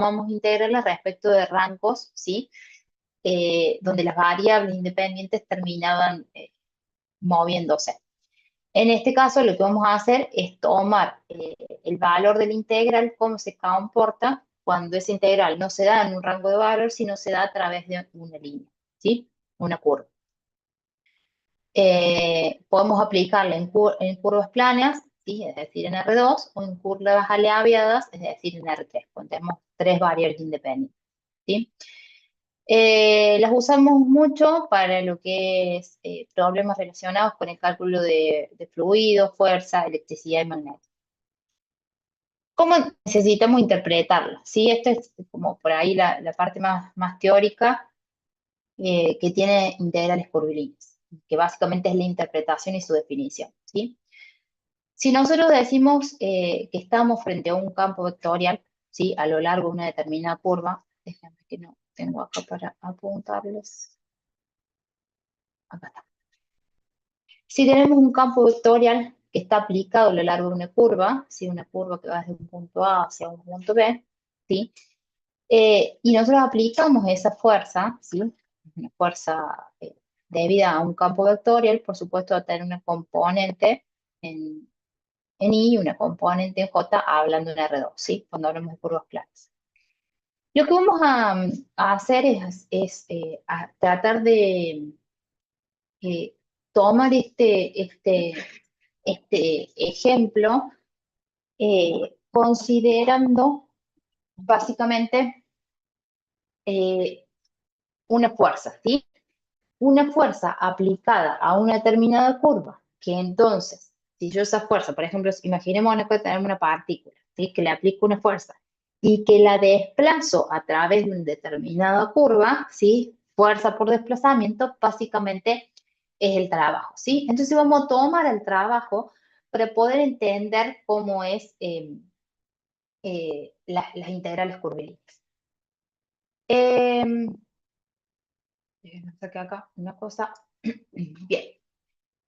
tomamos integrales respecto de rangos, ¿sí? Donde las variables independientes terminaban moviéndose. En este caso, lo que vamos a hacer es tomar el valor de la integral, cómo se comporta cuando esa integral no se da en un rango de valor, sino se da a través de una línea, ¿sí? Una curva. Podemos aplicarla en curvas planas, ¿sí? Es decir, en R2, o en curvas aleaviadas, es decir, en R3. Contemos tres variables independientes, ¿sí? Las usamos mucho para lo que es problemas relacionados con el cálculo de fluidos, fuerza, electricidad y magnetismo. ¿Cómo necesitamos interpretarlas? ¿Sí? Esta es como por ahí la parte más teórica que tiene integrales curvilíneas, que básicamente es la interpretación y su definición, ¿sí? Si nosotros decimos que estamos frente a un campo vectorial, ¿sí? A lo largo de una determinada curva, déjenme que no tengo acá para apuntarles. Acá está. Si tenemos un campo vectorial que está aplicado a lo largo de una curva, ¿sí? Una curva que va desde un punto A hacia un punto B, ¿sí? Y nosotros aplicamos esa fuerza, ¿sí? Una fuerza debida a un campo vectorial, por supuesto, va a tener una componente en I y una componente en J, hablando en R2, ¿sí? Cuando hablamos de curvas planas. Lo que vamos a hacer es tratar de eh, tomar este ejemplo considerando básicamente una fuerza, ¿sí? Una fuerza aplicada a una determinada curva, que entonces, si yo esa fuerza, por ejemplo, imaginemos que tenemos una partícula, ¿sí? Que le aplico una fuerza y que la desplazo a través de una determinada curva, ¿sí? Fuerza por desplazamiento, básicamente es el trabajo, ¿sí? Entonces vamos a tomar el trabajo para poder entender cómo es las integrales curvilíneas. Eh, saqué acá una cosa. Bien.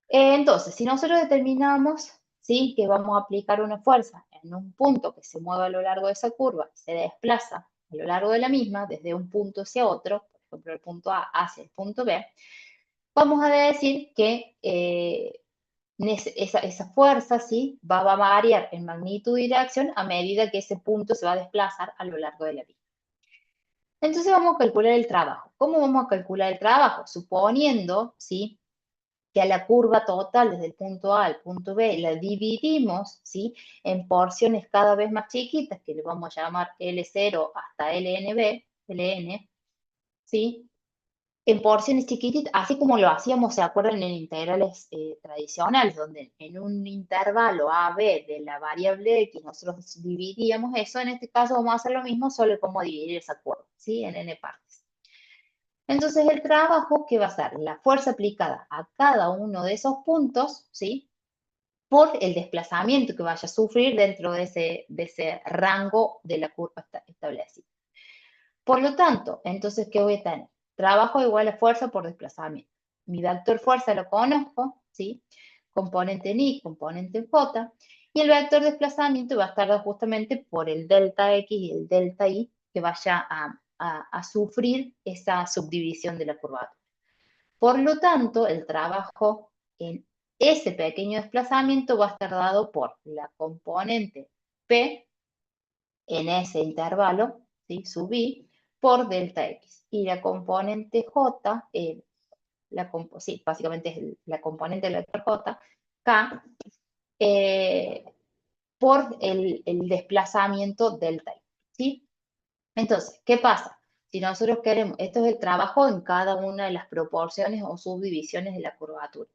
Entonces, si nosotros determinamos, ¿sí? Que vamos a aplicar una fuerza en un punto que se mueve a lo largo de esa curva, se desplaza a lo largo de la misma, desde un punto hacia otro, por ejemplo, el punto A hacia el punto B, vamos a decir que esa fuerza, ¿sí? Va a variar en magnitud y dirección a medida que ese punto se va a desplazar a lo largo de la misma. Entonces vamos a calcular el trabajo. ¿Cómo vamos a calcular el trabajo? Suponiendo, ¿sí? Que a la curva total desde el punto A al punto B la dividimos, ¿sí? En porciones cada vez más chiquitas, que le vamos a llamar L0 hasta LN, ¿sí? En porciones chiquititas, así como lo hacíamos, ¿se acuerdan? En integrales tradicionales, donde en un intervalo A, B de la variable X nosotros dividíamos eso. En este caso vamos a hacer lo mismo, solo como dividir esa curva, ¿sí? En N partes. Entonces el trabajo, ¿qué va a ser? La fuerza aplicada a cada uno de esos puntos, ¿sí? Por el desplazamiento que vaya a sufrir dentro de ese rango de la curva establecida. Por lo tanto, entonces, ¿qué voy a tener? Trabajo igual a fuerza por desplazamiento. Mi vector fuerza lo conozco, ¿sí? Componente en I, componente en J, y el vector desplazamiento va a estar dado justamente por el delta X y el delta Y que vaya a sufrir esa subdivisión de la curvatura. Por lo tanto, el trabajo en ese pequeño desplazamiento va a estar dado por la componente P en ese intervalo, ¿sí? Sub I, por delta X. Y la componente J, sí, básicamente es la componente del vector J, K, eh, por el desplazamiento delta Y, ¿sí? Entonces, ¿qué pasa? Si nosotros queremos, esto es el trabajo en cada una de las proporciones o subdivisiones de la curvatura.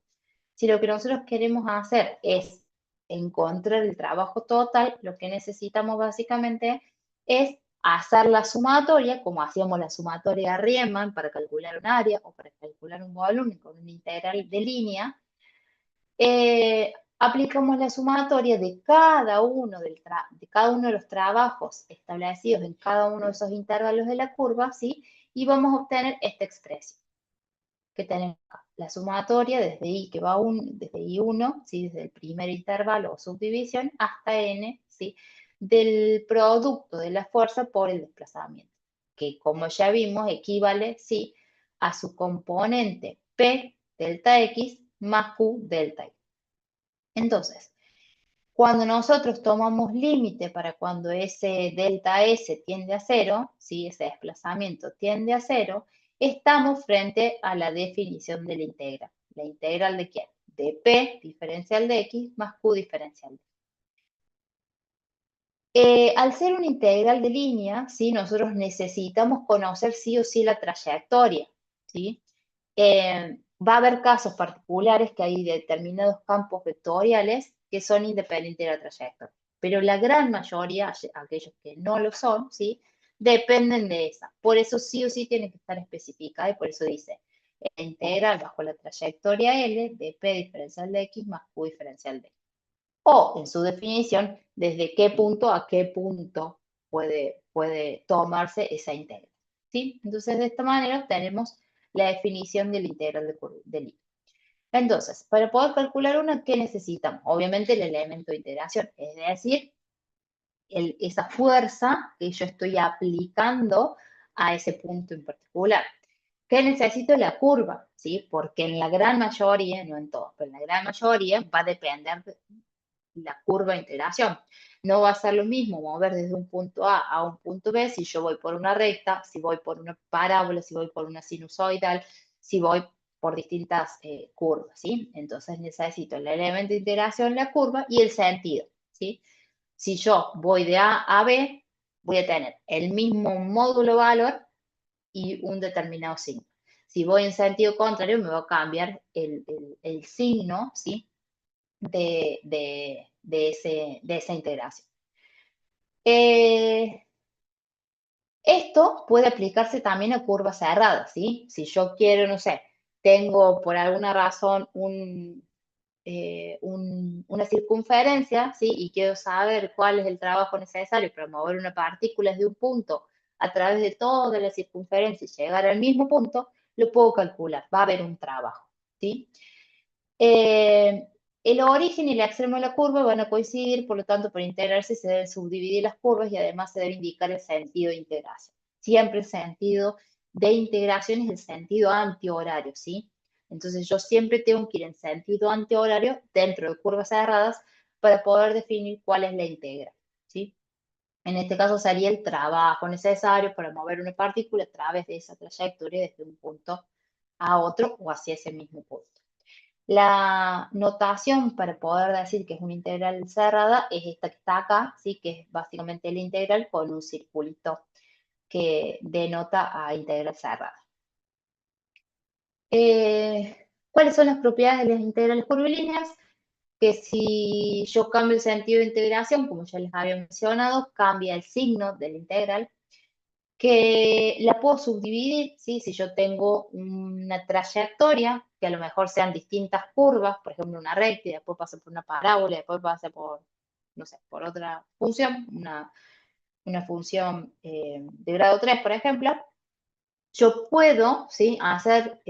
Si lo que nosotros queremos hacer es encontrar el trabajo total, lo que necesitamos básicamente es hacer la sumatoria, como hacíamos la sumatoria de Riemann para calcular un área o para calcular un volumen con una integral de línea. Aplicamos la sumatoria de cada uno de cada uno de los trabajos establecidos en cada uno de esos intervalos de la curva, ¿sí? Y vamos a obtener esta expresión que tenemos acá. La sumatoria desde I que va desde I1, ¿sí? Desde el primer intervalo o subdivisión hasta N, ¿sí? del producto de la fuerza por el desplazamiento, que como ya vimos equivale, sí, a su componente P delta X más Q delta Y. Entonces, cuando nosotros tomamos límite para cuando ese delta S tiende a cero, ¿sí? Ese desplazamiento tiende a cero, estamos frente a la definición de la integral. ¿La integral de quién? De P diferencial de X más Q diferencial de Y. Al ser una integral de línea, ¿sí? Nosotros necesitamos conocer sí o sí la trayectoria, ¿sí? Va a haber casos particulares que hay determinados campos vectoriales que son independientes de la trayectoria, pero la gran mayoría, aquellos que no lo son, ¿sí? Dependen de esa. Por eso sí o sí tiene que estar especificada y por eso dice integral bajo la trayectoria L de P diferencial de X más Q diferencial de Y. O, en su definición, desde qué punto a qué punto puede tomarse esa integral, ¿sí? Entonces, de esta manera tenemos la definición de la integral de I. Entonces, para poder calcular una, ¿qué necesitamos? Obviamente el elemento de integración, es decir, esa fuerza que yo estoy aplicando a ese punto en particular. ¿Qué necesito? La curva, ¿sí? Porque en la gran mayoría, no en todos, pero en la gran mayoría va a depender la curva de integración. No va a ser lo mismo mover desde un punto A un punto B si yo voy por una recta, si voy por una parábola, si voy por una sinusoidal, si voy por distintas curvas, ¿sí? Entonces necesito el elemento de integración, la curva y el sentido, ¿sí? Si yo voy de A a B, voy a tener el mismo módulo valor y un determinado signo. Si voy en sentido contrario, me va a cambiar el signo, ¿sí? de esa integración. Esto puede aplicarse también a curvas cerradas, ¿sí? Si yo quiero, no sé, tengo por alguna razón una circunferencia, ¿sí? Y quiero saber cuál es el trabajo necesario para mover una partícula desde un punto a través de toda la circunferencia y llegar al mismo punto, lo puedo calcular, va a haber un trabajo, ¿sí? El origen y el extremo de la curva van a coincidir, por lo tanto, para integrarse se deben subdividir las curvas y además se debe indicar el sentido de integración. Siempre el sentido de integración es el sentido antihorario, ¿sí? Entonces yo siempre tengo que ir en sentido antihorario dentro de curvas cerradas para poder definir cuál es la integral, ¿sí? En este caso sería el trabajo necesario para mover una partícula a través de esa trayectoria desde un punto a otro o hacia ese mismo punto. La notación para poder decir que es una integral cerrada es esta que está acá, ¿sí? Que es básicamente la integral con un circulito que denota a integral cerrada. ¿Cuáles son las propiedades de las integrales curvilíneas? Que si yo cambio el sentido de integración, como ya les había mencionado, cambia el signo de la integral, que la puedo subdividir, ¿sí? Si yo tengo una trayectoria, que a lo mejor sean distintas curvas, por ejemplo, una recta, y después pasa por una parábola, después pasa por, no sé, por otra función, una función de grado 3, por ejemplo, yo puedo, ¿sí? Hacer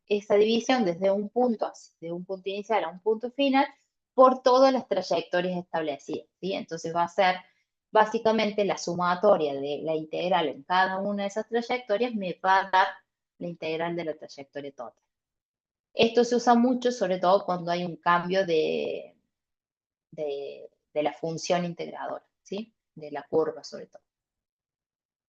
esa división desde un punto, de un punto inicial a un punto final, por todas las trayectorias establecidas, ¿sí? Entonces va a ser básicamente la sumatoria de la integral en cada una de esas trayectorias me va a dar la integral de la trayectoria total. Esto se usa mucho, sobre todo cuando hay un cambio de la función integradora, ¿sí? De la curva, sobre todo.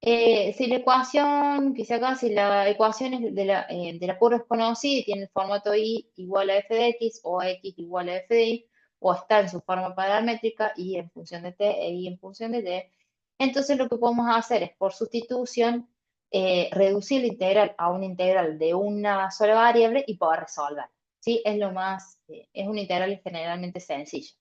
Si la ecuación, que acá, si la ecuación es de la curva es conocida y tiene el formato y igual a f de x o x igual a f de y, o está en su forma paramétrica y en función de t e y en función de t, entonces lo que podemos hacer es, por sustitución, reducir la integral a una integral de una sola variable y poder resolver, ¿sí? Es lo más, es una integral generalmente sencilla.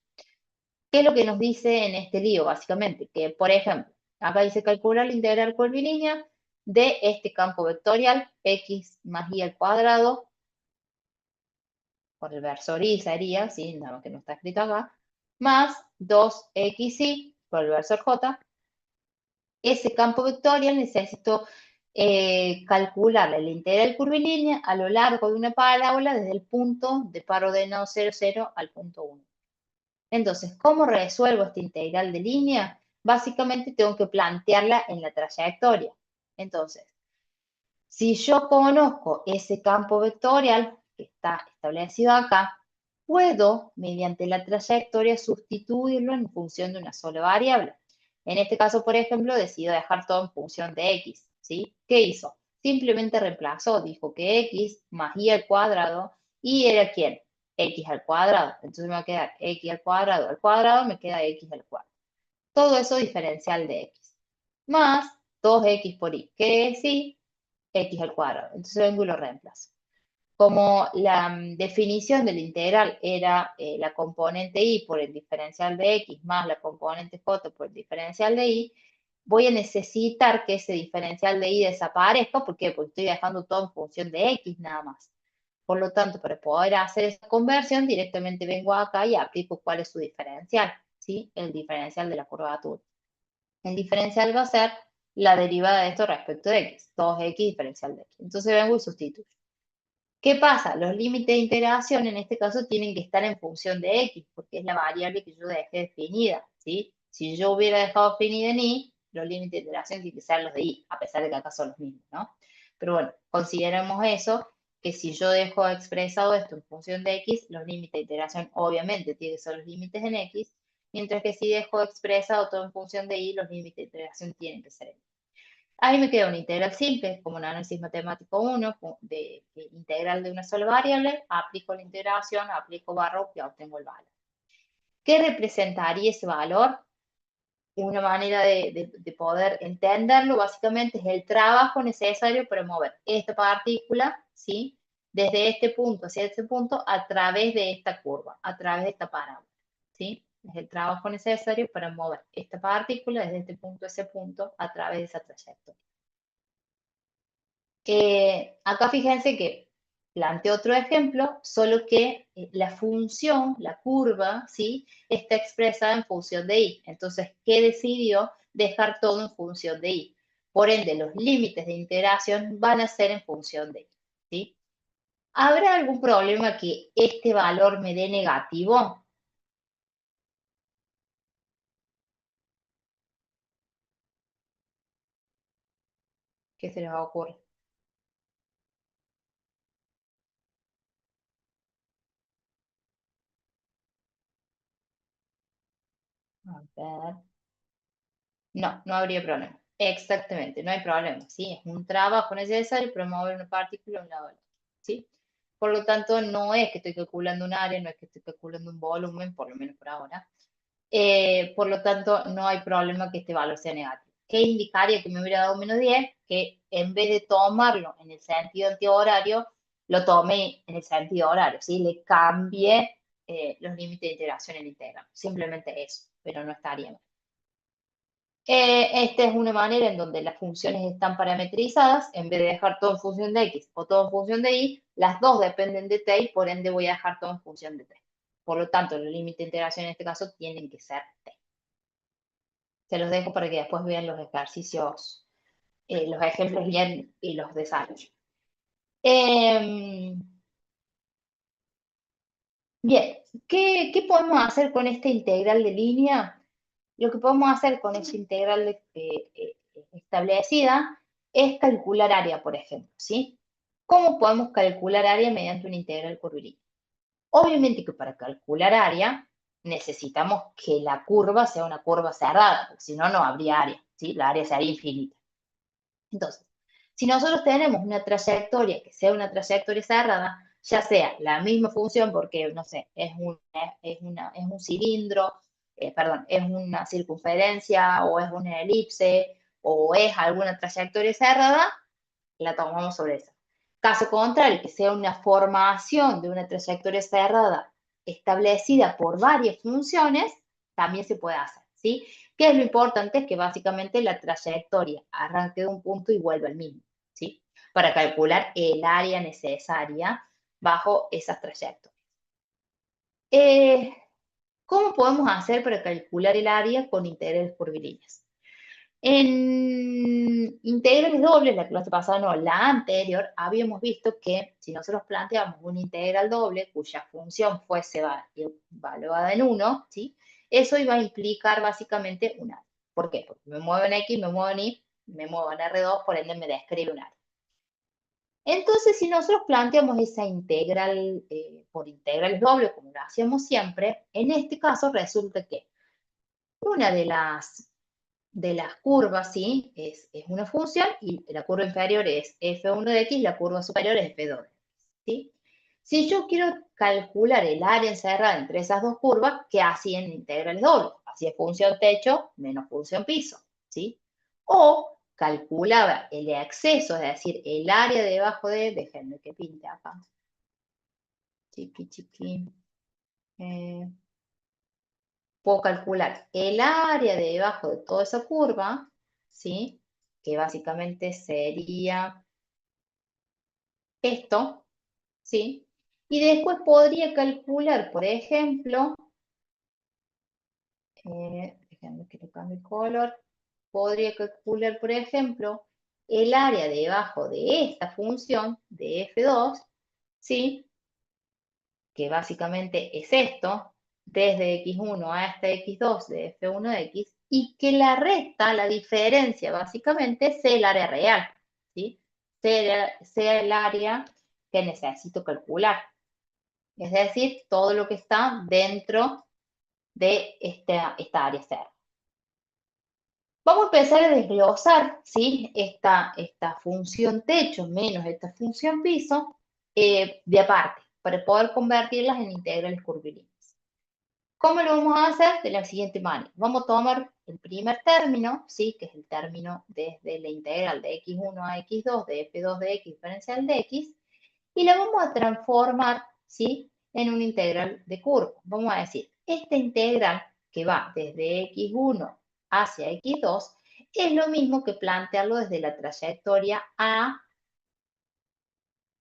¿Qué es lo que nos dice en este lío, básicamente? Que, por ejemplo, acá dice calcular la integral curvilínea de este campo vectorial, x más y al cuadrado, por el versor y sería, ¿sí? Nada más que no está escrito acá, más 2xy por el versor j. Ese campo vectorial necesito calcular la integral curvilínea a lo largo de una parábola desde el punto de par ordenado 0, 0 al punto 1. Entonces, ¿cómo resuelvo esta integral de línea? Básicamente tengo que plantearla en la trayectoria. Entonces, si yo conozco ese campo vectorial que está establecido acá, puedo, mediante la trayectoria, sustituirlo en función de una sola variable. En este caso, por ejemplo, decido dejar todo en función de x, ¿sí? ¿Qué hizo? Simplemente reemplazó, dijo que x más y al cuadrado, y era ¿quién? X al cuadrado. Entonces me va a quedar x al cuadrado, me queda x al cuadrado. Todo eso diferencial de x. Más 2x por y, que es y, x al cuadrado. Entonces vengo y lo reemplazo. Como la definición de la integral era la componente y por el diferencial de x más la componente j por el diferencial de y, voy a necesitar que ese diferencial de y desaparezca. ¿Por qué? Porque estoy dejando todo en función de x nada más. Por lo tanto, para poder hacer esa conversión, directamente vengo acá y aplico cuál es su diferencial, ¿sí? El diferencial de la curvatura. El diferencial va a ser la derivada de esto respecto de x, 2x diferencial de x. Entonces vengo y sustituyo. ¿Qué pasa? Los límites de integración en este caso tienen que estar en función de x, porque es la variable que yo dejé definida, ¿sí? Si yo hubiera dejado definida en y, los límites de integración tienen que ser los de y, a pesar de que acá son los mismos, ¿no? Pero bueno, consideremos eso, que si yo dejo expresado esto en función de x, los límites de integración obviamente tienen que ser los límites en x, mientras que si dejo expresado todo en función de y, los límites de integración tienen que ser en y. Ahí me queda una integral simple, como un análisis matemático 1, de integral de una sola variable, aplico la integración, aplico barra y obtengo el valor. ¿Qué representaría ese valor? Una manera de poder entenderlo básicamente es el trabajo necesario para mover esta partícula, ¿sí? Desde este punto hacia este punto a través de esta curva, a través de esta parábola, ¿sí? Es el trabajo necesario para mover esta partícula desde este punto a ese punto a través de esa trayectoria. Acá fíjense que planteo otro ejemplo, solo que la función, la curva, ¿sí? Está expresada en función de y. Entonces, ¿qué decidió? Dejar todo en función de y. Por ende, los límites de integración van a ser en función de y, ¿sí? ¿Habrá algún problema que este valor me dé negativo? ¿Qué se les va a ocurrir? A ver. No, no habría problema. Exactamente, no hay problema, ¿sí? Es un trabajo necesario para mover una partícula de un lado al otro, ¿sí? Por lo tanto, no es que estoy calculando un área, no es que estoy calculando un volumen, por lo menos por ahora. Por lo tanto, no hay problema que este valor sea negativo. ¿Qué indicaría que me hubiera dado -10? Que en vez de tomarlo en el sentido antihorario, lo tomé en el sentido horario, ¿sí? Le cambié los límites de integración en el integral. Simplemente eso, pero no estaría mal. Esta es una manera en donde las funciones están parametrizadas, en vez de dejar todo en función de x o todo en función de y, las dos dependen de t y por ende voy a dejar todo en función de t. Por lo tanto, los límites de integración en este caso tienen que ser t. Se los dejo para que después vean los ejercicios, los ejemplos bien y los desarrollos. Bien, ¿qué podemos hacer con esta integral de línea? Lo que podemos hacer con esta integral establecida es calcular área, por ejemplo, ¿sí? ¿Cómo podemos calcular área mediante una integral curvilínea? Obviamente que para calcular área necesitamos que la curva sea una curva cerrada, porque si no, no habría área, ¿sí? La área sería infinita. Entonces, si nosotros tenemos una trayectoria que sea una trayectoria cerrada, ya sea la misma función, porque, no sé, es un cilindro, perdón, es una circunferencia o es una elipse o es alguna trayectoria cerrada, la tomamos sobre esa. Caso contrario, que sea una formación de una trayectoria cerrada establecida por varias funciones, también se puede hacer, ¿sí? ¿Qué es lo importante? Es que básicamente la trayectoria arranque de un punto y vuelva al mismo, ¿sí? Para calcular el área necesaria bajo esas trayectorias. ¿Cómo podemos hacer para calcular el área con integrales curvilíneas? En integrales dobles, la clase pasada no, la anterior, habíamos visto que si nosotros planteamos una integral doble cuya función fuese evaluada en 1, ¿sí? Eso iba a implicar básicamente un área. ¿Por qué? Porque me muevo en X, me muevo en Y, me muevo en R2, por ende me describe un área. Entonces, si nosotros planteamos esa integral por integrales dobles, como lo hacíamos siempre, en este caso resulta que una de las curvas, ¿sí? Es una función y la curva inferior es f1 de x, la curva superior es f2 de x, ¿sí? Si yo quiero calcular el área encerrada entre esas dos curvas, ¿qué hacía en integrales dobles? Hacía función techo menos función piso, ¿sí? O calculaba el exceso, es decir, el área debajo de, déjenme que pinte acá, chiqui, chiqui, puedo calcular el área de debajo de toda esa curva, ¿sí? Que básicamente sería esto, ¿sí? Y después podría calcular, por ejemplo, déjenme que le cambie el color, podría calcular, por ejemplo, el área debajo de esta función de f2, ¿sí? Que básicamente es esto, desde x1 hasta x2 de f1 de x, y que la resta, la diferencia básicamente, sea el área real, ¿sí? Sea el área que necesito calcular. Es decir, todo lo que está dentro de esta área externa. Vamos a empezar a desglosar, ¿sí? Esta función techo menos esta función piso de aparte, para poder convertirlas en integrales curvilíneas. ¿Cómo lo vamos a hacer? De la siguiente manera. Vamos a tomar el primer término, ¿sí? Que es el término desde la integral de x1 a x2 de f2 de x diferencial de x, y la vamos a transformar, ¿sí? En una integral de curva. Vamos a decir, esta integral que va desde x1 hacia x2 es lo mismo que plantearlo desde la trayectoria A,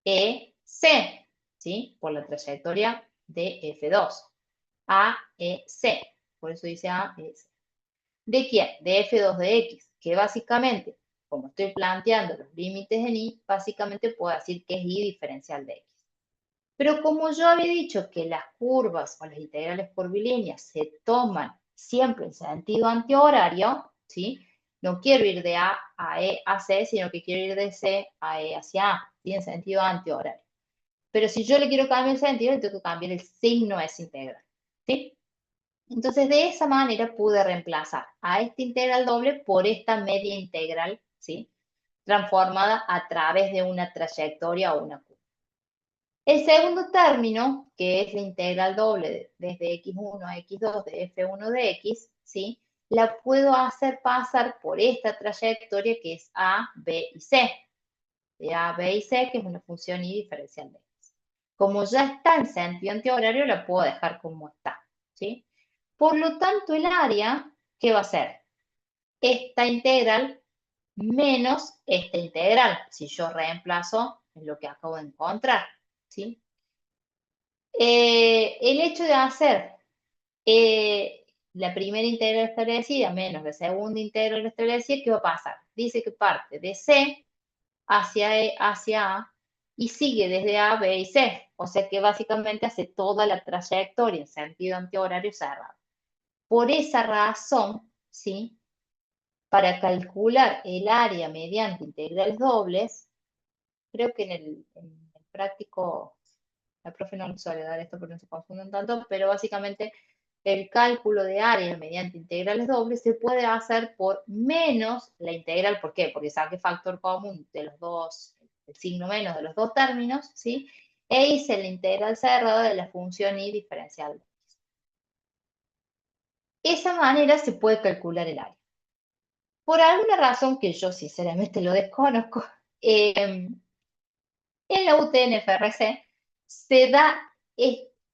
E, C, ¿sí? Por la trayectoria de f2. A, E, C. Por eso dice A, E, C. ¿De quién? De f2 de x, que básicamente, como estoy planteando los límites en y, básicamente puedo decir que es y diferencial de x. Pero como yo había dicho que las curvas o las integrales curvilíneas se toman siempre en sentido antihorario, ¿sí? No quiero ir de A a E a C, sino que quiero ir de C a E hacia A, ¿sí? En sentido antihorario. Pero si yo le quiero cambiar el sentido, tengo que cambiar el signo de esa integral, ¿sí? Entonces, de esa manera pude reemplazar a esta integral doble por esta media integral, ¿sí? Transformada a través de una trayectoria o una curva. El segundo término, que es la integral doble desde x1 a x2 de f1 de x, ¿sí? La puedo hacer pasar por esta trayectoria que es a, b y c. De a, b y c, que es una función y diferencial de x. Como ya está en sentido antihorario, la puedo dejar como está, ¿sí? Por lo tanto, el área, ¿qué va a ser? Esta integral menos esta integral, si yo reemplazo en lo que acabo de encontrar, ¿sí? El hecho de hacer la primera integral establecida menos la segunda integral establecida, ¿qué va a pasar? Dice que parte de C hacia E, hacia A, y sigue desde A, B y C. O sea que básicamente hace toda la trayectoria en sentido antihorario cerrado. Por esa razón, ¿sí? Para calcular el área mediante integrales dobles, creo que en el práctico, la profe no suele dar esto porque no se confunden tanto, pero básicamente el cálculo de área mediante integrales dobles se puede hacer por menos la integral. ¿Por qué? Porque saqué factor común de los dos, el signo menos de los dos términos, ¿sí? E hice la integral cerrada de la función y diferencial. De esa manera se puede calcular el área. Por alguna razón que yo sinceramente lo desconozco, en la UTN-FRC se da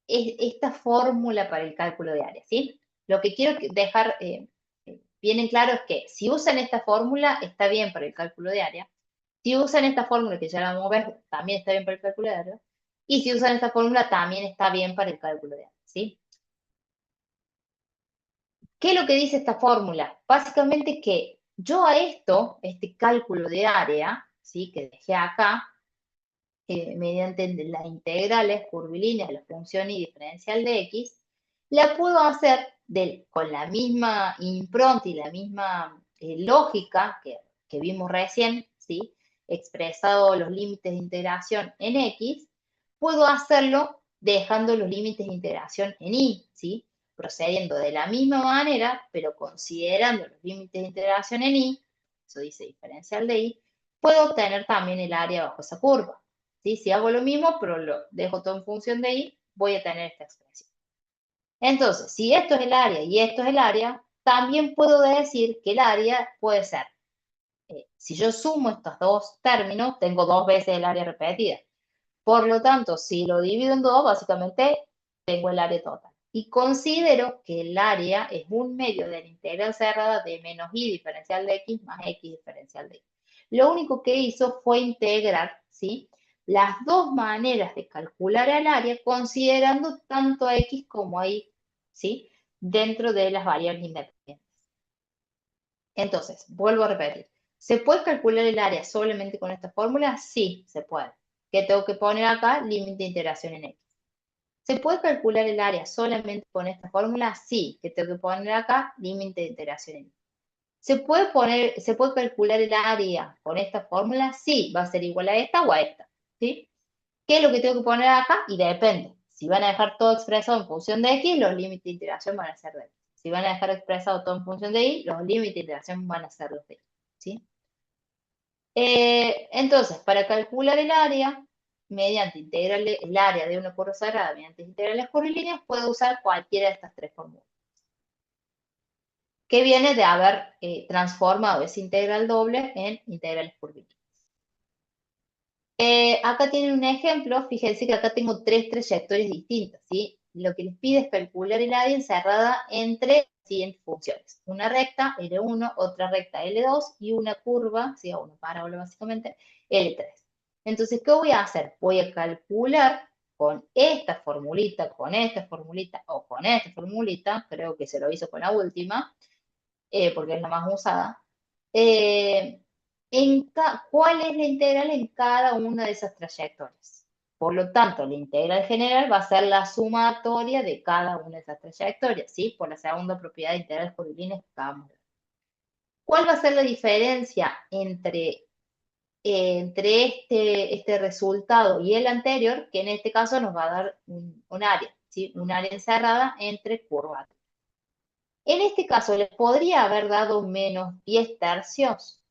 esta fórmula para el cálculo de área, ¿sí? Lo que quiero dejar bien en claro es que si usan esta fórmula, está bien para el cálculo de área. Si usan esta fórmula, que ya la vamos a ver, también está bien para el cálculo de área. Y si usan esta fórmula, también está bien para el cálculo de área, ¿sí? ¿Qué es lo que dice esta fórmula? Básicamente que yo a esto, este cálculo de área, ¿sí? Que dejé acá, mediante las integrales curvilíneas de la función y diferencial de x, la puedo hacer con la misma impronta y la misma lógica que vimos recién, ¿sí? Expresado los límites de integración en x, puedo hacerlo dejando los límites de integración en y, ¿sí? Procediendo de la misma manera, pero considerando los límites de integración en y, eso dice diferencial de y, puedo obtener también el área bajo esa curva. ¿Sí? Si hago lo mismo, pero lo dejo todo en función de y, voy a tener esta expresión. Entonces, si esto es el área y esto es el área, también puedo decir que el área puede ser, si yo sumo estos dos términos, tengo dos veces el área repetida. Por lo tanto, si lo divido en dos, básicamente tengo el área total. Y considero que el área es un medio de la integral cerrada de menos y diferencial de x más x diferencial de y. Lo único que hizo fue integrar, ¿sí? Las dos maneras de calcular el área considerando tanto a x como a y, ¿sí? Dentro de las variables independientes. Entonces, vuelvo a repetir. ¿Se puede calcular el área solamente con esta fórmula? Sí, se puede. ¿Qué tengo que poner acá? Límite de integración en x. ¿Se puede calcular el área solamente con esta fórmula? Sí. ¿Qué tengo que poner acá? Límite de integración en y. ¿Se puede calcular el área con esta fórmula? Sí, va a ser igual a esta o a esta. ¿Sí? ¿Qué es lo que tengo que poner acá? Y depende. Si van a dejar todo expresado en función de x, los límites de integración van a ser de x. Si van a dejar expresado todo en función de y, los límites de integración van a ser los de y. ¿Sí? Entonces, para calcular el área, mediante integrales, el área de una curva sagrada mediante integrales curvilíneas, puedo usar cualquiera de estas tres fórmulas. Que viene de haber transformado esa integral doble en integrales curvilíneas. Acá tienen un ejemplo, fíjense que acá tengo tres trayectorias distintas, ¿sí? Lo que les pide es calcular el área encerrada entre las siguientes funciones. Una recta, L1, otra recta, L2, y una curva, ¿sí? O una parábola básicamente, L3. Entonces, ¿qué voy a hacer? Voy a calcular con esta formulita o con esta formulita, creo que se lo hizo con la última, porque es la más usada, eh, cuál es la integral en cada una de esas trayectorias. Por lo tanto, la integral general va a ser la sumatoria de cada una de esas trayectorias, ¿sí? Por la segunda propiedad de integrales curvilíneas que acabamos de ver. ¿Cuál va a ser la diferencia entre este resultado y el anterior? Que en este caso nos va a dar un área, ¿sí? Un área encerrada entre curvas. En este caso, les podría haber dado menos 10 tercios.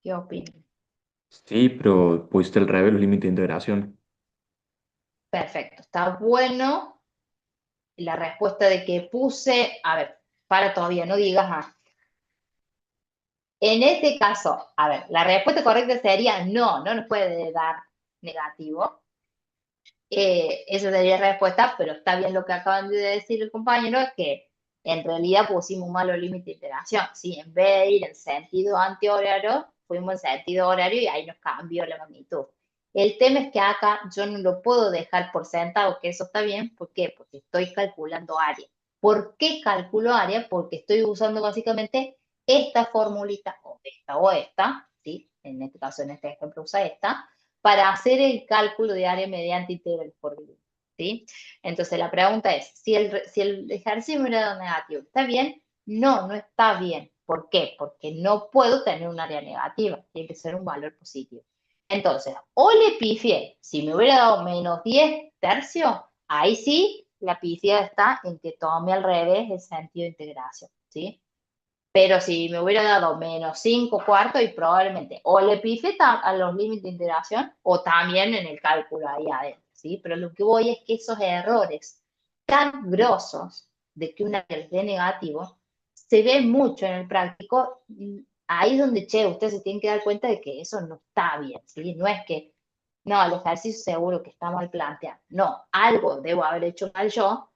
¿Qué opinan? Sí, pero pusiste al revés los límites de integración. Perfecto, está bueno la respuesta de que puse. A ver, para todavía, no digas más. En este caso, a ver, la respuesta correcta sería no, no nos puede dar negativo. Esa sería la respuesta, pero está bien lo que acaban de decir el compañero, que en realidad pusimos mal los límites de iteración, ¿sí? En vez de ir en sentido antihorario, fuimos en sentido horario y ahí nos cambió la magnitud. El tema es que acá yo no lo puedo dejar por sentado que eso está bien. ¿Por qué? Porque estoy calculando área. ¿Por qué calculo área? Porque estoy usando básicamente esta formulita o esta, ¿sí? En este caso, en este ejemplo usa esta, para hacer el cálculo de área mediante integral por volumen, ¿sí? Entonces la pregunta es, si el ejercicio me hubiera dado negativo, ¿está bien? No, no está bien. ¿Por qué? Porque no puedo tener un área negativa, tiene que ser un valor positivo. Entonces, o le pifié, si me hubiera dado menos 10 tercios, ahí sí la pifia está en que tome al revés el sentido de integración, ¿sí? Pero si me hubiera dado menos 5 cuartos, y probablemente o le pife a los límites de integración o también en el cálculo ahí adentro, ¿sí? Pero lo que voy es que esos errores tan grosos de que una les dé negativo se ven mucho en el práctico. Ahí es donde, che, ustedes se tienen que dar cuenta de que eso no está bien, ¿sí? No es que, no, el ejercicio seguro que está mal planteado. No, algo debo haber hecho mal yo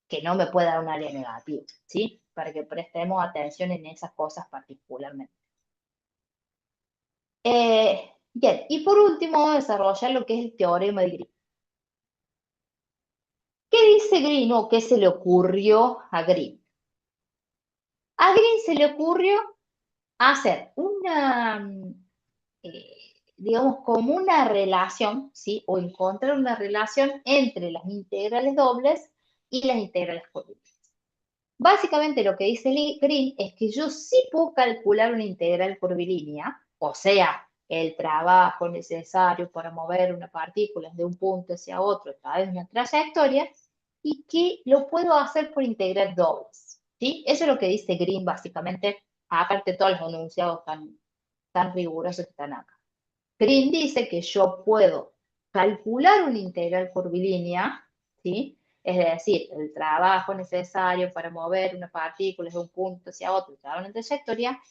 que no me pueda dar un área negativa, ¿sí? Para que prestemos atención en esas cosas particularmente. Bien, y por último, desarrollar lo que es el teorema de Green. ¿Qué dice Green o qué se le ocurrió a Green? A Green se le ocurrió hacer una, digamos, como una relación, ¿sí? O encontrar una relación entre las integrales dobles y las integrales curvilíneas. Básicamente lo que dice Green es que yo sí puedo calcular una integral curvilínea, o sea, el trabajo necesario para mover una partícula de un punto hacia otro a través de una trayectoria, y que lo puedo hacer por integral dobles, ¿sí? Eso es lo que dice Green básicamente, aparte de todos los enunciados tan rigurosos que están acá. Green dice que yo puedo calcular una integral curvilínea, ¿sí? Es decir, el trabajo necesario para mover una partícula de un punto hacia otro, a una trayectoria,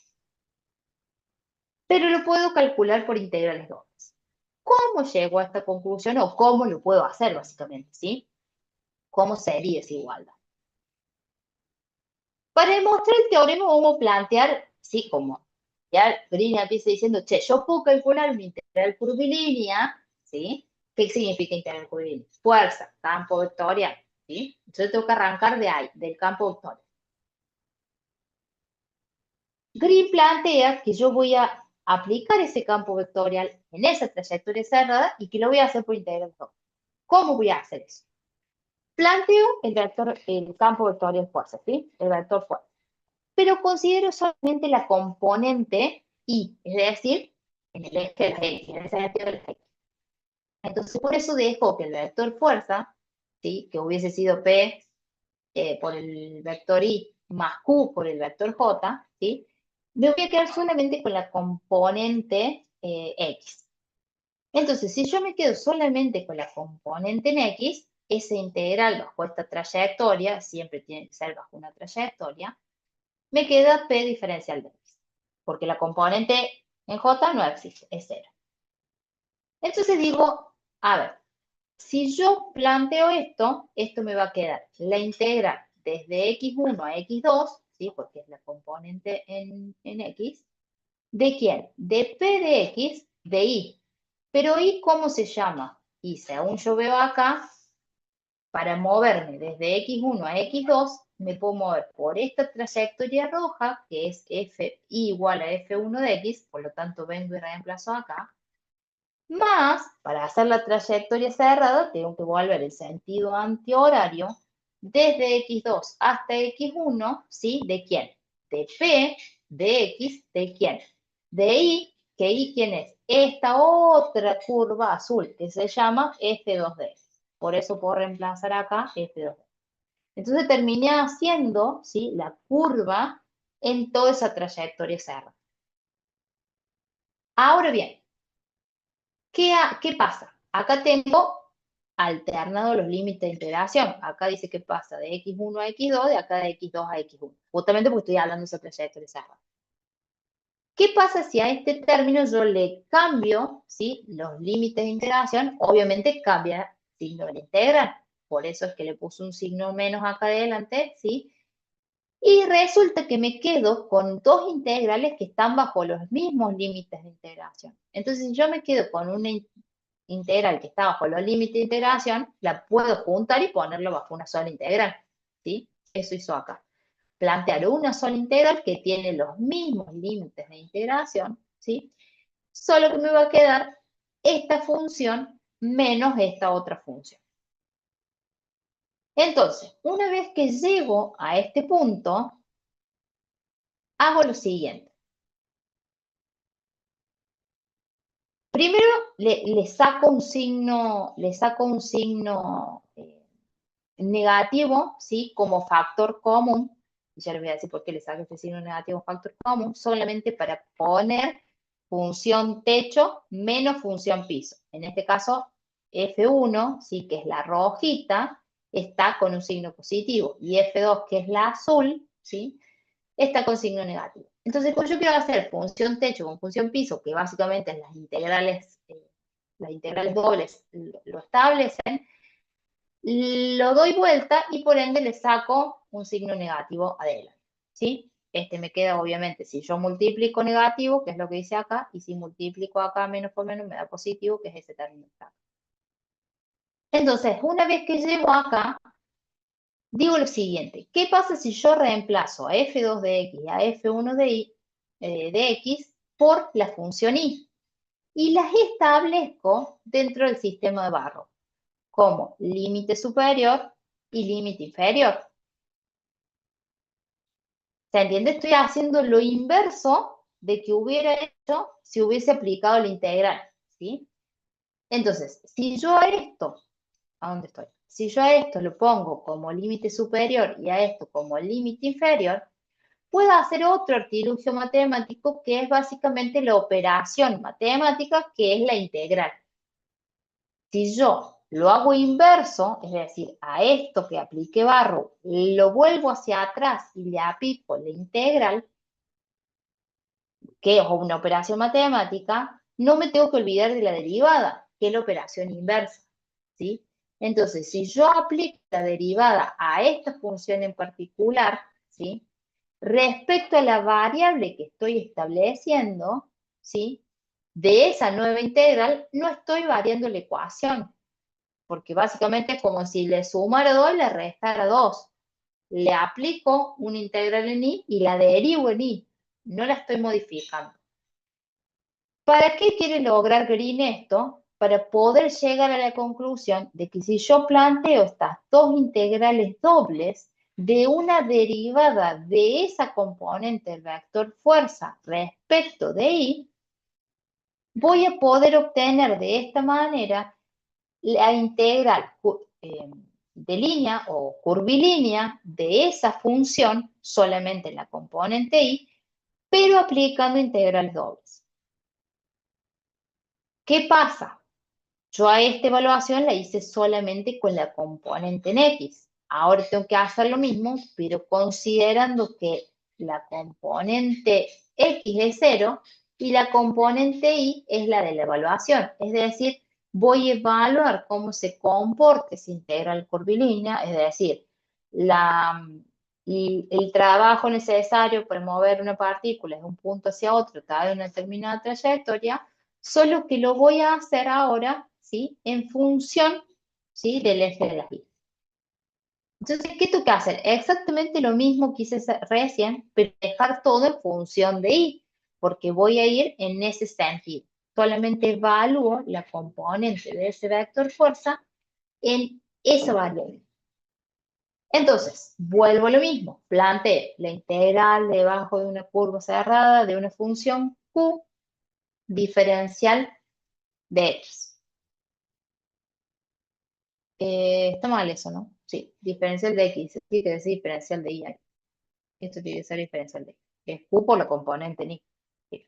pero lo puedo calcular por integrales dobles. ¿Cómo llego a esta conclusión o cómo lo puedo hacer, básicamente, ¿sí? ¿Cómo sería esa igualdad? Para demostrar el teorema vamos a plantear, sí, como ya Green empieza diciendo, che, yo puedo calcular una integral curvilínea, ¿sí? ¿Qué significa integral curvilínea? Fuerza, campo vectorial, ¿sí? Entonces tengo que arrancar de ahí, del campo vectorial. Green plantea que yo voy a aplicar ese campo vectorial en esa trayectoria cerrada y que lo voy a hacer por integral doble. ¿Cómo voy a hacer eso? Planteo el campo vectorial fuerza, ¿sí? El vector fuerza. Pero considero solamente la componente y, es decir, en el eje de las X, en el sentido de las X. Entonces, por eso dejo que el vector fuerza, ¿sí? Que hubiese sido P por el vector I más Q por el vector J, ¿sí? Me voy a quedar solamente con la componente X. Entonces, si yo me quedo solamente con la componente en X, esa integral bajo esta trayectoria, siempre tiene que ser bajo una trayectoria, me queda P diferencial de X, porque la componente en J no existe, es cero. Entonces digo, a ver, si yo planteo esto me va a quedar la integral desde x1 a x2, ¿sí? Porque es la componente en X, ¿de quién? De P de X, de I. Pero I, ¿cómo se llama? Y según yo veo acá, para moverme desde x1 a x2, me puedo mover por esta trayectoria roja, que es f igual a f1 de x, por lo tanto vengo y reemplazo acá, más, para hacer la trayectoria cerrada, tengo que volver el sentido antihorario desde x2 hasta x1, ¿sí? ¿De quién? De p, de x, ¿de quién? De i, que i, ¿quién es? Esta otra curva azul, que se llama f2d. Por eso puedo reemplazar acá f2d. Entonces terminé haciendo, ¿sí? La curva en toda esa trayectoria cerrada. Ahora bien, ¿qué pasa? Acá tengo alternado los límites de integración. Acá dice que pasa de x1 a x2, de acá de x2 a x1. Justamente porque estoy hablando de esa trayectoria cerrada. ¿Qué pasa si a este término yo le cambio, ¿sí? Los límites de integración? Obviamente cambia el signo de la integral. Por eso es que le puse un signo menos acá adelante, ¿sí? Y resulta que me quedo con dos integrales que están bajo los mismos límites de integración. Entonces, si yo me quedo con una integral que está bajo los límites de integración, la puedo juntar y ponerlo bajo una sola integral, ¿sí? Eso hizo acá. Plantear una sola integral que tiene los mismos límites de integración, ¿sí? Solo que me va a quedar esta función menos esta otra función. Entonces, una vez que llego a este punto, hago lo siguiente. Primero le saco un signo negativo, ¿sí? Como factor común. Ya les voy a decir por qué le saco este signo negativo factor común, solamente para poner función techo menos función piso. En este caso, F1, ¿sí? Que es la rojita, está con un signo positivo. Y F2, que es la azul, ¿sí? Está con signo negativo. Entonces, como yo quiero hacer función techo con función piso, que básicamente las integrales dobles lo establecen, lo doy vuelta y por ende le saco un signo negativo adelante, ¿sí? Este me queda obviamente, si yo multiplico negativo, que es lo que dice acá, y si multiplico acá menos por menos me da positivo, que es ese término acá. Entonces, una vez que llego acá, Digo lo siguiente, ¿qué pasa si yo reemplazo a f2 de x y a f1 de x por la función y? Y las establezco dentro del sistema de Barrow, como límite superior y límite inferior. ¿Se entiende? Estoy haciendo lo inverso de que hubiera hecho si hubiese aplicado la integral, ¿sí? Entonces, si yo a esto, ¿a dónde estoy? Si yo a esto lo pongo como límite superior y a esto como límite inferior, puedo hacer otro artilugio matemático que es básicamente la operación matemática que es la integral. Si yo lo hago inverso, es decir, a esto que apliqué Barrow, lo vuelvo hacia atrás y le aplico la integral, que es una operación matemática, no me tengo que olvidar de la derivada, que es la operación inversa, ¿sí? Entonces, si yo aplico la derivada a esta función en particular, ¿sí? Respecto a la variable que estoy estableciendo, ¿sí? De esa nueva integral, no estoy variando la ecuación, porque básicamente es como si le sumara 2 y le restara 2. Le aplico una integral en y la derivo en y, no la estoy modificando. ¿Para qué quiere lograr Green esto? Para poder llegar a la conclusión de que si yo planteo estas dos integrales dobles de una derivada de esa componente del vector fuerza respecto de y, voy a poder obtener de esta manera la integral de línea o curvilínea de esa función solamente en la componente y, pero aplicando integrales dobles. ¿Qué pasa? Yo a esta evaluación la hice solamente con la componente en X. Ahora tengo que hacer lo mismo, pero considerando que la componente X es 0 y la componente Y es la de la evaluación. Es decir, voy a evaluar cómo se comporta esa integral curvilínea, es decir, el trabajo necesario para mover una partícula de un punto hacia otro, cada una determinada trayectoria, solo que lo voy a hacer ahora, ¿sí? En función, ¿sí? Del eje de las Y. Entonces, ¿qué tengo que hacer? Exactamente lo mismo que hice recién, pero dejar todo en función de Y, porque voy a ir en ese sentido. Solamente evalúo la componente de ese vector fuerza en esa variable. Entonces, vuelvo a lo mismo. Planteo la integral debajo de una curva cerrada de una función Q diferencial de X. Está mal eso, ¿no? Sí, diferencial de X. Tiene que decir diferencial de Y. Esto tiene que ser diferencial de Y. Es Q por la componente ni. Sí,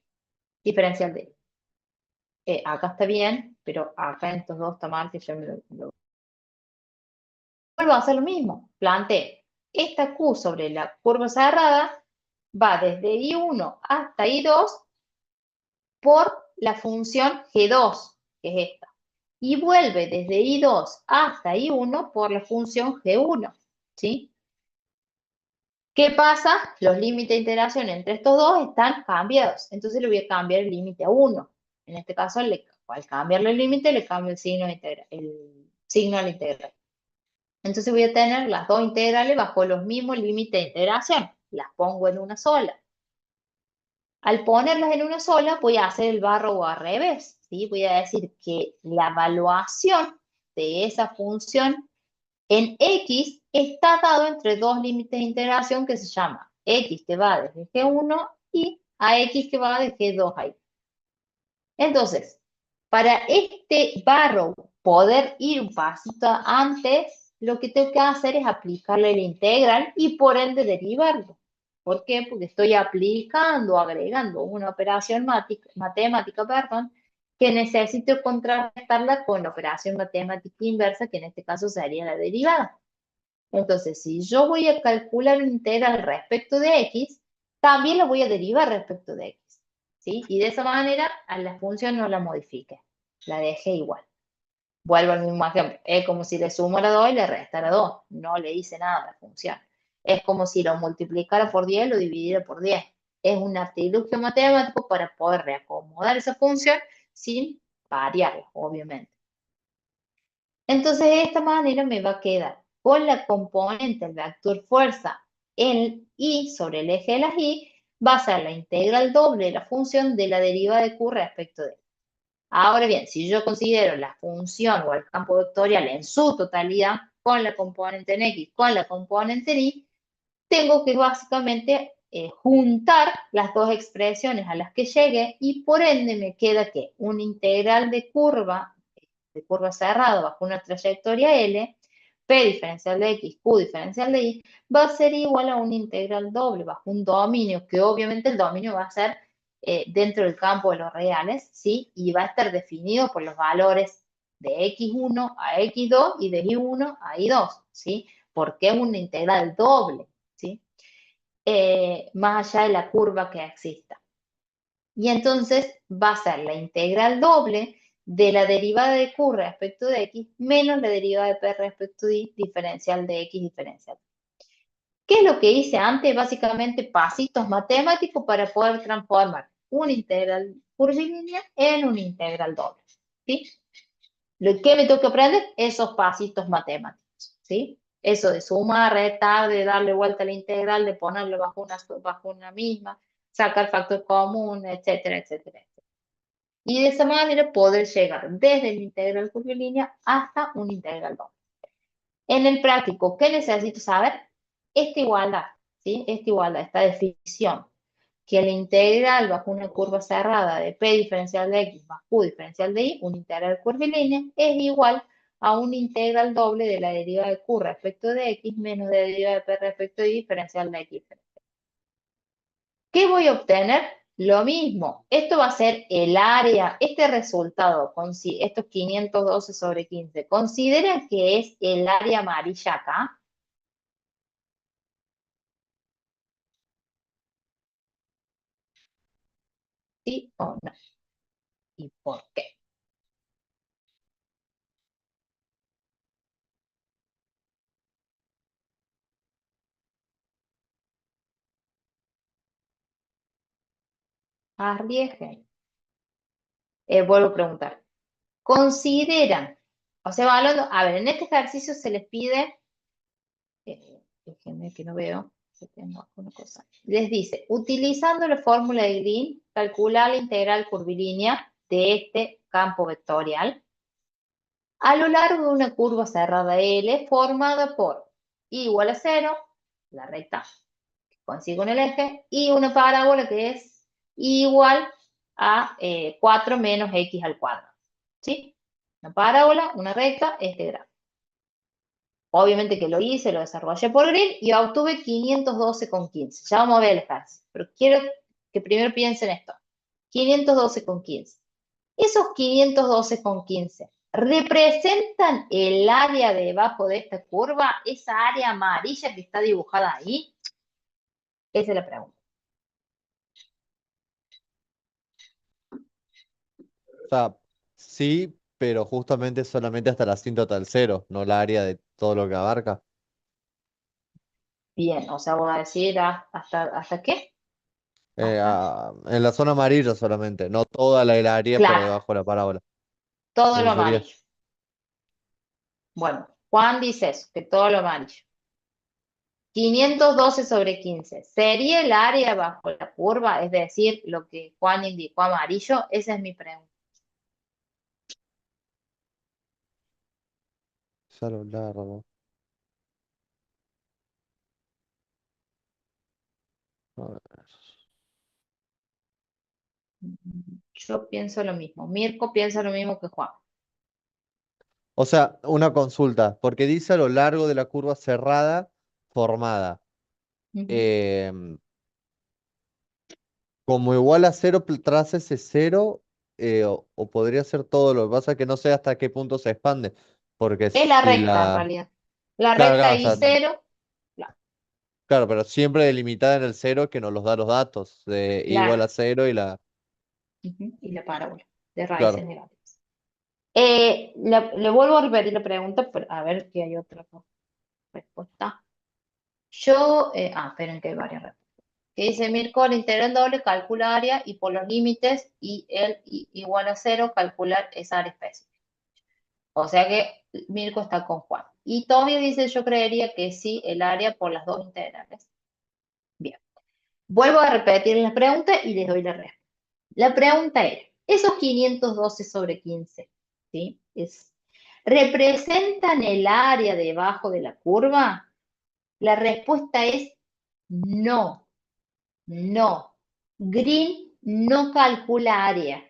diferencial de Y. Acá está bien, pero acá en estos dos está mal, que yo vuelvo a hacer lo mismo. Planteo esta Q sobre la curva cerrada, va desde I1 hasta I2 por la función G2, que es esta. Y vuelve desde I2 hasta I1 por la función G1, ¿sí? ¿Qué pasa? Los límites de integración entre estos dos están cambiados. Entonces le voy a cambiar el límite a 1. En este caso, al cambiarle el límite, le cambio el signo a la integral. Entonces voy a tener las dos integrales bajo los mismos límites de integración. Las pongo en una sola. Al ponerlas en una sola, voy a hacer el barro al revés, ¿sí? Voy a decir que la evaluación de esa función en X está dado entre dos límites de integración que se llama X que va desde G1 y a X que va de G2 a Y. Entonces, para este barro poder ir un pasito antes, lo que tengo que hacer es aplicarle la integral y por ende derivarlo. ¿Por qué? Porque estoy aplicando, agregando una operación matemática, perdón, que necesito contrarrestarla con la operación matemática inversa, que en este caso sería la derivada. Entonces, si yo voy a calcular una integral respecto de x, también la voy a derivar respecto de x, ¿sí? Y de esa manera a la función no la modifique, la dejé igual. Vuelvo al mismo ejemplo, es como si le sumara 2 y le restara 2, no le hice nada a la función. Es como si lo multiplicara por 10 y lo dividiera por 10. Es un artilugio matemático para poder reacomodar esa función sin variarla, obviamente. Entonces, de esta manera me va a quedar con la componente del vector fuerza en Y sobre el eje de las Y, va a ser la integral doble de la función de la derivada de Q respecto de. Ahora bien, si yo considero la función o el campo vectorial en su totalidad, con la componente en X, con la componente en Y, tengo que básicamente juntar las dos expresiones a las que llegue y por ende me queda que una integral de curva cerrada bajo una trayectoria L, P diferencial de X, Q diferencial de Y, va a ser igual a una integral doble bajo un dominio, que obviamente el dominio va a ser dentro del campo de los reales, ¿sí? Y va a estar definido por los valores de x1 a x2 y de y1 a y2, ¿sí? Porque es una integral doble, ¿sí? Más allá de la curva que exista. Y entonces va a ser la integral doble de la derivada de Q respecto de X menos la derivada de P respecto de Y diferencial de X diferencial. ¿Qué es lo que hice antes? Básicamente pasitos matemáticos para poder transformar una integral curvilínea en una integral doble. ¿Sí? Lo que me tengo que aprender, esos pasitos matemáticos. ¿Sí? Eso de sumar, restar, de darle vuelta a la integral, de ponerlo bajo una misma, sacar factor común, etcétera, etcétera, etcétera. Y de esa manera poder llegar desde la integral curvilínea hasta una integral doble. En el práctico, ¿qué necesito saber? Esta igualdad, ¿sí? Esta igualdad, esta definición, que la integral bajo una curva cerrada de P diferencial de X más Q diferencial de Y, una integral curvilínea, es igual a una integral doble de la derivada de Q respecto de X menos de la derivada de P respecto de Y diferencial de X. ¿Qué voy a obtener? Lo mismo. Esto va a ser el área, este resultado, estos 512 sobre 15, ¿considera que es el área amarilla acá? ¿Sí o no? ¿Y por qué? Arriesguen. Vuelvo a preguntar. ¿Consideran? O sea, a ver, en este ejercicio se les pide, déjenme que no veo, que tengo alguna cosa. Les dice, utilizando la fórmula de Green, calcular la integral curvilínea de este campo vectorial a lo largo de una curva cerrada L formada por I igual a 0, la recta que consigo en el eje, y una parábola que es igual a 4 menos x al cuadrado. ¿Sí? Una parábola, una recta, este gráfico. Obviamente que lo hice, lo desarrollé por grid y obtuve 512,15. Ya vamos a ver el ejercicio, pero quiero que primero piensen esto. 512,15. Esos 512,15 representan el área debajo de esta curva, esa área amarilla que está dibujada ahí. Esa es la pregunta. O sea, sí, pero justamente solamente hasta la asíntota del cero, no la área de todo lo que abarca. Bien, o sea, voy a decir hasta qué. Hasta, En la zona amarilla solamente, no toda la área por claro, debajo de la parábola. todo lo Eso sería. amarillo. Bueno, Juan dice eso, que todo lo amarillo. 512 sobre 15. ¿Sería el área bajo la curva? Es decir, lo que Juan indicó amarillo. Esa es mi pregunta. Es a lo largo. A ver. Yo pienso lo mismo. Mirko piensa lo mismo que Juan. O sea, una consulta, porque dice a lo largo de la curva cerrada formada. Ujú. Em, Como igual a cero tras ese cero, o podría ser todo, lo que pasa es que no sé hasta qué punto se expande, porque Es la si recta en la... realidad. La Claro, recta claro, o y sea, cero, claro, claro, pero siempre delimitada en el cero que nos los da los datos, de igual claro. a cero y la... Ujú. Y la parábola de raíces Claro, negativas. Le vuelvo a repetir la pregunta, pero a ver si hay otra respuesta. Esperen que hay varias respuestas. Que dice Mirko, la integral doble, calcula área y por los límites y igual a cero, calcular esa área específica. O sea que Mirko está con Juan. Y Tommy dice, yo creería que sí, el área por las dos integrales. Bien. Vuelvo a repetir la pregunta y les doy la respuesta. La pregunta era, esos 512 sobre 15, ¿sí? ¿Representan el área debajo de la curva? La respuesta es no, no. Green no calcula área.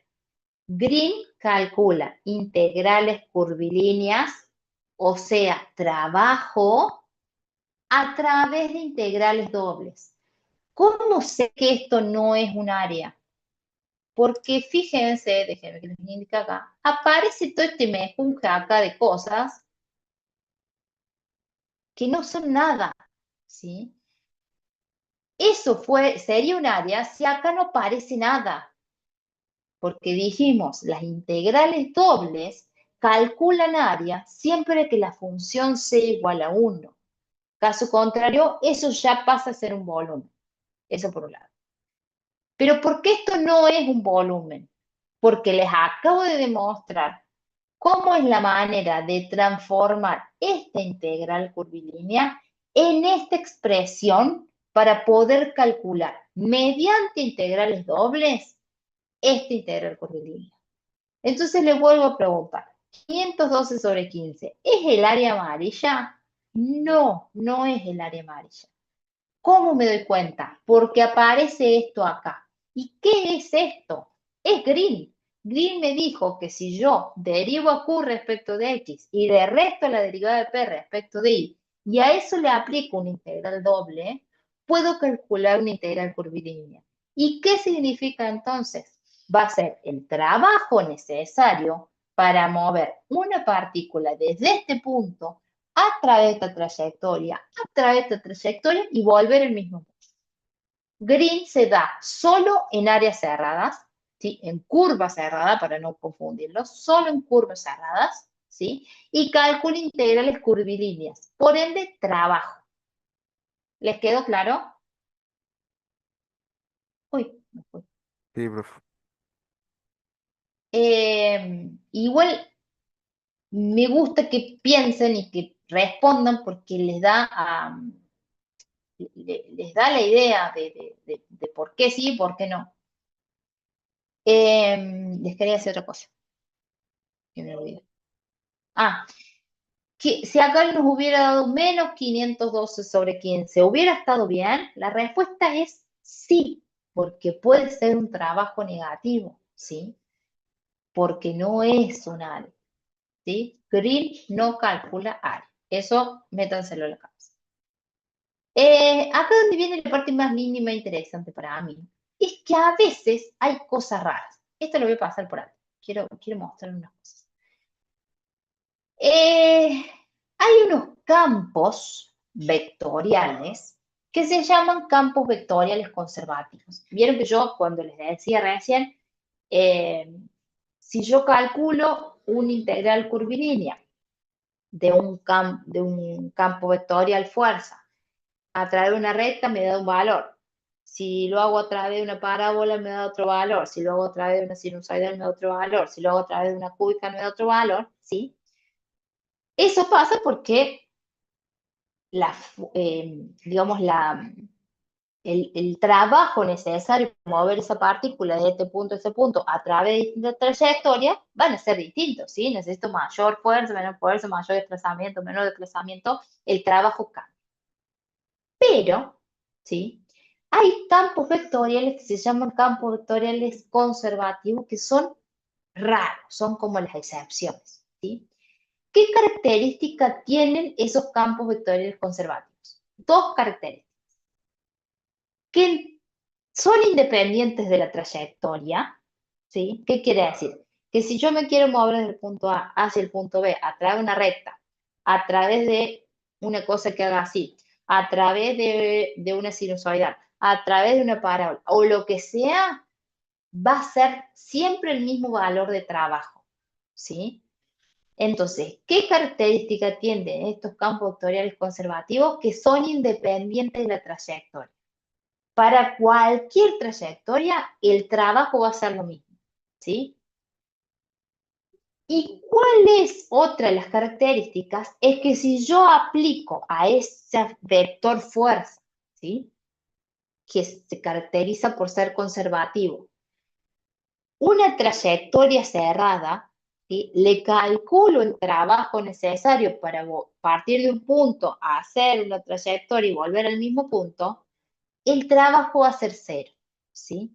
Green calcula integrales curvilíneas, o sea, trabajo a través de integrales dobles. ¿Cómo sé que esto no es un área? Porque fíjense, déjenme que les indique acá, aparece todo este mejunje acá de cosas que no son nada, ¿sí? Eso sería un área si acá no aparece nada, porque dijimos, las integrales dobles calculan área siempre que la función sea igual a 1. Caso contrario, eso ya pasa a ser un volumen. Eso por un lado. Pero ¿por qué esto no es un volumen? Porque les acabo de demostrar cómo es la manera de transformar esta integral curvilínea en esta expresión para poder calcular mediante integrales dobles esta integral curvilínea. Entonces le vuelvo a preguntar, 512 sobre 15, ¿es el área amarilla? No, no es el área amarilla. ¿Cómo me doy cuenta? Porque aparece esto acá. ¿Y qué es esto? Es Green. Green me dijo que si yo derivo a Q respecto de X y le resto la derivada de P respecto de Y, y a eso le aplico una integral doble, puedo calcular una integral curvilínea. ¿Y qué significa entonces? Va a ser el trabajo necesario para mover una partícula desde este punto a través de esta trayectoria, a través de esta trayectoria y volver el mismo punto. Green se da solo en áreas cerradas, ¿sí? En curvas cerradas, para no confundirlos, solo en curvas cerradas, ¿sí? Y calcula integrales curvilíneas, por ende, trabajo. ¿Les quedó claro? Uy, me fui. Sí, profe. Igual me gusta que piensen y que respondan porque les da la idea de por qué sí y por qué no. Les quería decir otra cosa, que me olvidé. Ah, que si acá nos hubiera dado menos 512 sobre 15, ¿hubiera estado bien? La respuesta es sí, porque puede ser un trabajo negativo, ¿sí? Porque no es un área, ¿sí? Green no calcula área. Eso métanselo en la cabeza. Acá donde viene la parte más mínima e interesante para mí, es que a veces hay cosas raras. Esto lo voy a pasar por alto. Quiero mostrar unas cosas. Hay unos campos vectoriales que se llaman campos vectoriales conservativos. Vieron que yo, cuando les decía recién, si yo calculo una integral curvilínea de un campo vectorial fuerza a través de una recta, me da un valor. Si lo hago a través de una parábola, me da otro valor. Si lo hago a través de una sinusoidal, me da otro valor. Si lo hago a través de una cúbica, me da otro valor, ¿sí? Eso pasa porque digamos, el trabajo necesario para mover esa partícula de este punto a ese punto a través de distintas trayectorias van a ser distintos, ¿sí? Necesito mayor fuerza, mayor desplazamiento, menor desplazamiento, el trabajo cambia. Pero, ¿sí? Hay campos vectoriales que se llaman campos vectoriales conservativos que son raros, son como las excepciones, ¿sí? ¿Qué características tienen esos campos vectoriales conservativos? Dos características. Que son independientes de la trayectoria, ¿sí? ¿Qué quiere decir? Que si yo me quiero mover desde el punto A hacia el punto B a través de una recta, a través de una cosa que haga así, a través de una sinusoidal, a través de una parábola, o lo que sea, va a ser siempre el mismo valor de trabajo, ¿sí? Entonces, ¿qué características tienen estos campos vectoriales conservativos que son independientes de la trayectoria? Para cualquier trayectoria, el trabajo va a ser lo mismo, ¿sí? ¿Y cuál es otra de las características? Es que si yo aplico a ese vector fuerza, ¿sí? Que se caracteriza por ser conservativo, una trayectoria cerrada, ¿sí? Le calculo el trabajo necesario para partir de un punto a hacer una trayectoria y volver al mismo punto, el trabajo va a ser cero, ¿sí?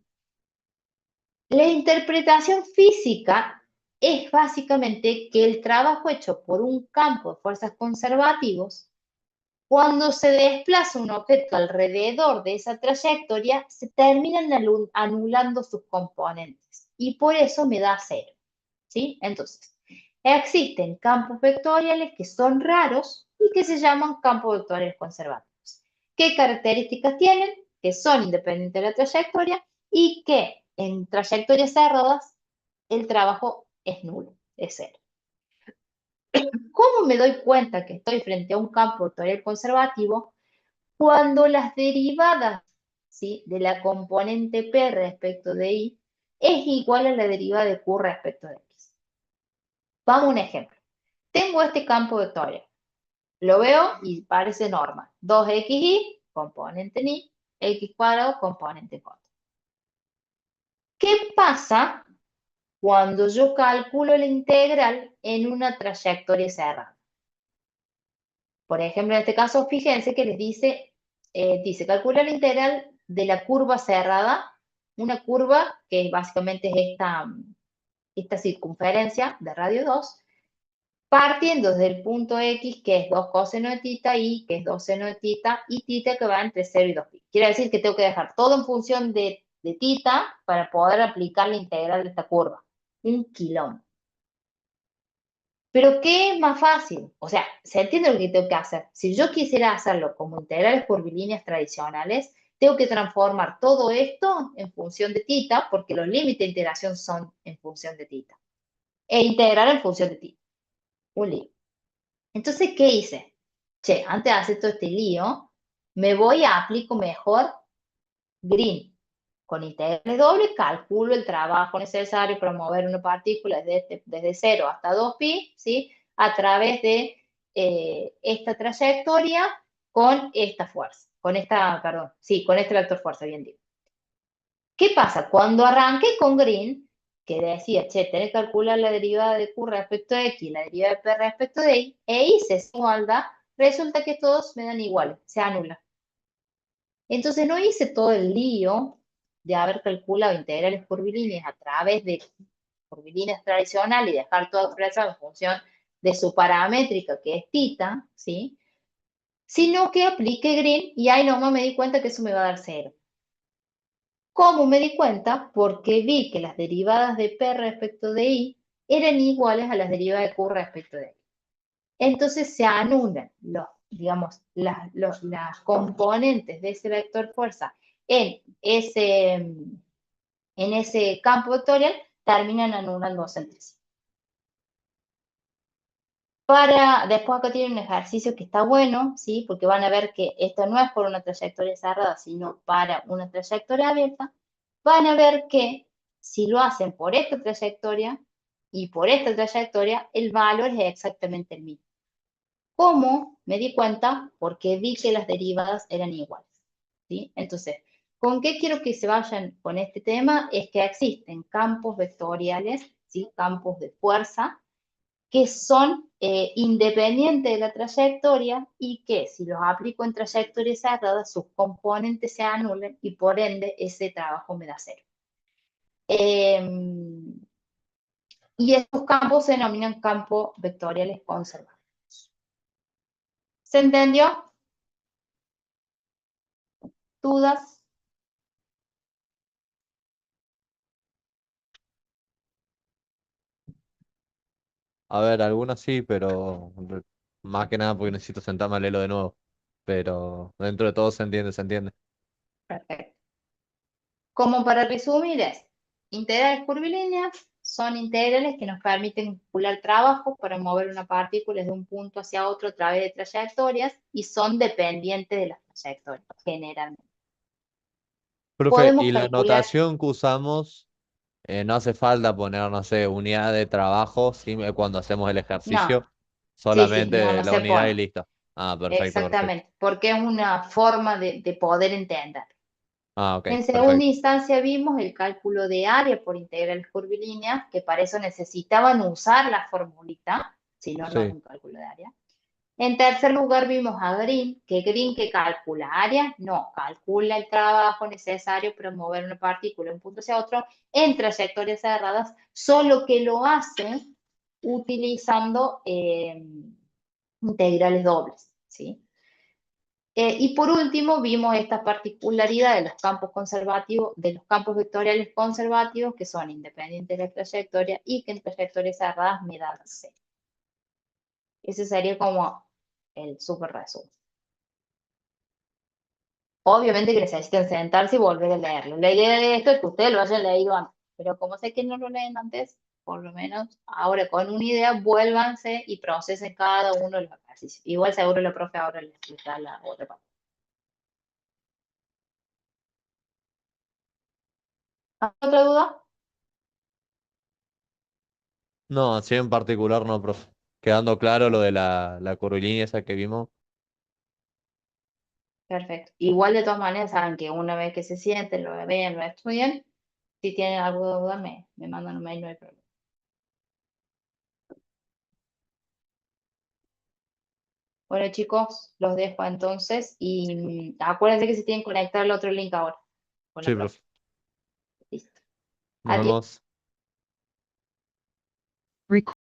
La interpretación física es básicamente que el trabajo hecho por un campo de fuerzas conservativos, cuando se desplaza un objeto alrededor de esa trayectoria, se terminan anulando sus componentes y por eso me da cero, ¿sí? Entonces, existen campos vectoriales que son raros y que se llaman campos vectoriales conservativos. ¿Qué características tienen? Que son independientes de la trayectoria y que en trayectorias cerradas el trabajo es nulo, es cero. ¿Cómo me doy cuenta que estoy frente a un campo vectorial conservativo? Cuando las derivadas, ¿sí? De la componente P respecto de I es igual a la derivada de Q respecto de X. Vamos a un ejemplo. Tengo este campo vectorial. Lo veo y parece normal. 2xy, componente en I, x cuadrado, componente en contra. ¿Qué pasa cuando yo calculo la integral en una trayectoria cerrada? Por ejemplo, en este caso, fíjense que les dice calcular la integral de la curva cerrada, una curva que básicamente es esta circunferencia de radio 2, partiendo desde el punto X, que es 2 coseno de tita, y que es 2 seno de tita, y tita que va entre 0 y 2pi. Quiere decir que tengo que dejar todo en función de tita para poder aplicar la integral de esta curva. Un quilombo. Pero ¿qué es más fácil? O sea, ¿se entiende lo que tengo que hacer? Si yo quisiera hacerlo como integrales curvilíneas tradicionales, tengo que transformar todo esto en función de tita, porque los límites de integración son en función de tita. E integrar en función de tita. Un lío. Entonces, ¿qué hice? Che, antes de hacer todo este lío, me voy a aplico mejor Green. Con integrales dobles calculo el trabajo necesario para mover una partícula desde 0 hasta 2pi, ¿sí? A través de esta trayectoria con esta fuerza, con esta, perdón, sí, con este vector fuerza, bien digo. ¿Qué pasa? Cuando arranqué con Green, que decía, che, tenés que calcular la derivada de Q respecto de X, la derivada de P respecto de Y, e hice esa igualdad, resulta que todos me dan iguales, se anula. Entonces no hice todo el lío de haber calculado integrales curvilíneas a través de curvilíneas tradicionales y dejar todo expresado en función de su paramétrica, que es tita, ¿sí? Sino que apliqué Green y ahí nomás me di cuenta que eso me va a dar cero. ¿Cómo me di cuenta? Porque vi que las derivadas de P respecto de I eran iguales a las derivadas de Q respecto de I. Entonces se anulan digamos, las componentes de ese vector fuerza en ese campo vectorial, terminan anulándose entre sí. Después acá tienen un ejercicio que está bueno, ¿sí? Porque van a ver que esto no es por una trayectoria cerrada, sino para una trayectoria abierta. Van a ver que si lo hacen por esta trayectoria y por esta trayectoria, el valor es exactamente el mismo. ¿Cómo? Me di cuenta porque vi que las derivadas eran iguales, ¿sí? Entonces, ¿con qué quiero que se vayan con este tema? Es que existen campos vectoriales, ¿sí? Campos de fuerza, que son independientes de la trayectoria y que si los aplico en trayectorias cerradas, sus componentes se anulan y por ende ese trabajo me da cero. Y estos campos se denominan campos vectoriales conservados. ¿Se entendió? ¿Dudas? A ver, algunas sí, pero más que nada porque necesito sentarme a leerlo de nuevo. Pero dentro de todo se entiende, se entiende. Perfecto. Como para resumir es, integrales curvilíneas son integrales que nos permiten calcular trabajo para mover una partícula de un punto hacia otro a través de trayectorias y son dependientes de las trayectorias, generalmente. Profe, Podemos ¿y la calcular, notación que usamos no hace falta poner, no sé, unidad de trabajo cuando hacemos el No, ejercicio, sí, no, solamente no la se unidad y pone. listo. Ah, perfecto, perfecto. Exactamente, porque es una forma de poder entender. Ah, ok, En segunda perfecto. instancia vimos el cálculo de área por integrales curvilíneas, que para eso necesitaban usar la formulita, si no, no es Sí, un cálculo de área. En tercer lugar vimos a Green que calcula área, no, calcula el trabajo necesario para mover una partícula de un punto hacia otro en trayectorias cerradas, solo que lo hace utilizando integrales dobles, ¿sí? Y por último, vimos esta particularidad de los campos conservativos, de los campos vectoriales conservativos, que son independientes de la trayectoria y que en trayectorias cerradas me dan C. Ese sería como el super resumen. Obviamente que necesitan sentarse y volver a leerlo. La idea de esto es que ustedes lo hayan leído antes, pero como sé que no lo leen antes, por lo menos ahora con una idea, vuélvanse y procesen cada uno de los ejercicios. Igual seguro la profe ahora les explica la otra parte. ¿Otra duda? no, así en particular no, profe. Quedando claro lo de la curvilínea esa que vimos. Perfecto. Igual de todas maneras saben que una vez que se sienten, lo vean, lo estudian, si tienen alguna duda me mandan un mail, no hay problema. Bueno chicos, los dejo entonces y acuérdense que se tienen que conectar al otro link ahora con la Sí, profe. profe. Listo. Nos Adiós. vemos.